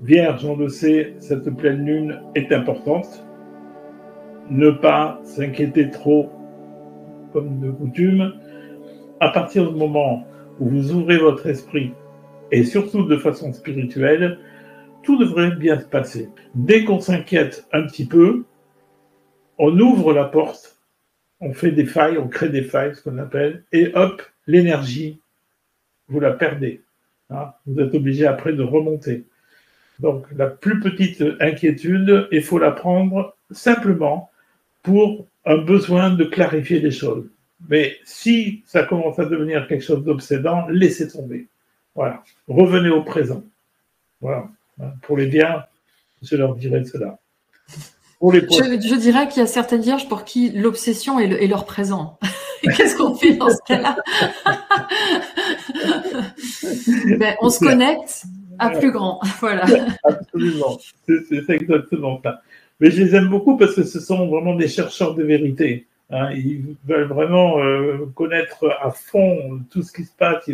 Vierge, on le sait, cette pleine lune est importante. Ne pas s'inquiéter trop, comme de coutume. À partir du moment où vous ouvrez votre esprit, et surtout de façon spirituelle, tout devrait bien se passer. Dès qu'on s'inquiète un petit peu, on ouvre la porte, on fait des failles, on crée des failles, ce qu'on appelle, et hop, l'énergie, vous la perdez. Hein, vous êtes obligé après de remonter. Donc, la plus petite inquiétude, il faut la prendre simplement pour un besoin de clarifier les choses. Mais si ça commence à devenir quelque chose d'obsédant, laissez tomber. Voilà. Revenez au présent. Voilà. Pour les vierges, je leur dirais cela. Pour les je dirais qu'il y a certaines vierges pour qui l'obsession est leur présent. Qu'est-ce qu'on fait dans ce cas-là? Ben, on se connecte à plus grand. Voilà. Absolument. C'est exactement ça. Mais je les aime beaucoup parce que ce sont vraiment des chercheurs de vérité. Hein. Ils veulent vraiment connaître à fond tout ce qui se passe.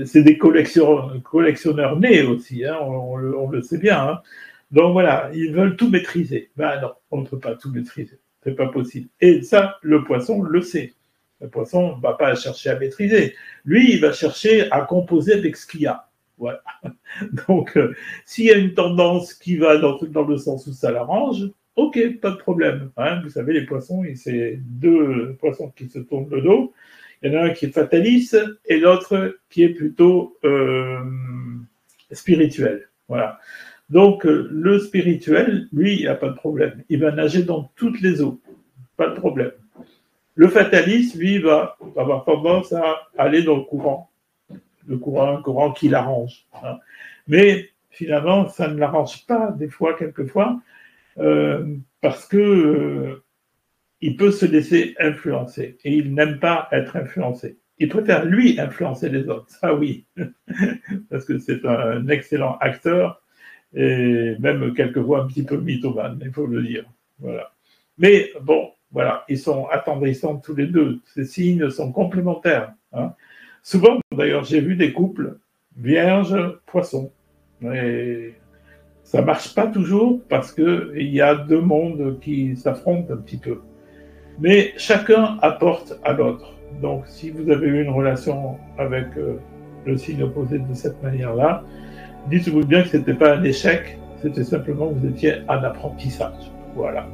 C'est des collectionneurs nés aussi, hein, on le sait bien. Hein. Donc voilà, ils veulent tout maîtriser. Ben non, on ne peut pas tout maîtriser. C'est pas possible. Et ça, le poisson le sait. Le poisson ne va pas chercher à maîtriser. Lui, il va chercher à composer avec ce qu'il y a. Voilà. Donc, s'il y a une tendance qui va dans le sens où ça l'arrange, ok, pas de problème. Hein. Vous savez, les poissons, c'est deux poissons qui se tournent le dos. Il y en a un qui est fataliste et l'autre qui est plutôt spirituel. Voilà. Donc, le spirituel, lui, il n'y a pas de problème. Il va nager dans toutes les eaux. Pas de problème. Le fataliste, lui, va avoir tendance à aller dans le courant qui l'arrange. Hein. Mais finalement, ça ne l'arrange pas, quelquefois, parce que il peut se laisser influencer et il n'aime pas être influencé. Il préfère, lui, influencer les autres. Ça, oui, parce que c'est un excellent acteur et même quelquefois un petit peu mythomane, il faut le dire. Voilà. Mais bon, voilà, ils sont attendrissants tous les deux. Ces signes sont complémentaires. Hein. Souvent, d'ailleurs, j'ai vu des couples vierge, poisson. Et ça marche pas toujours parce que il y a deux mondes qui s'affrontent un petit peu. Mais chacun apporte à l'autre. Donc, si vous avez eu une relation avec le signe opposé de cette manière-là, dites-vous bien que c'était pas un échec, c'était simplement que vous étiez en apprentissage. Voilà.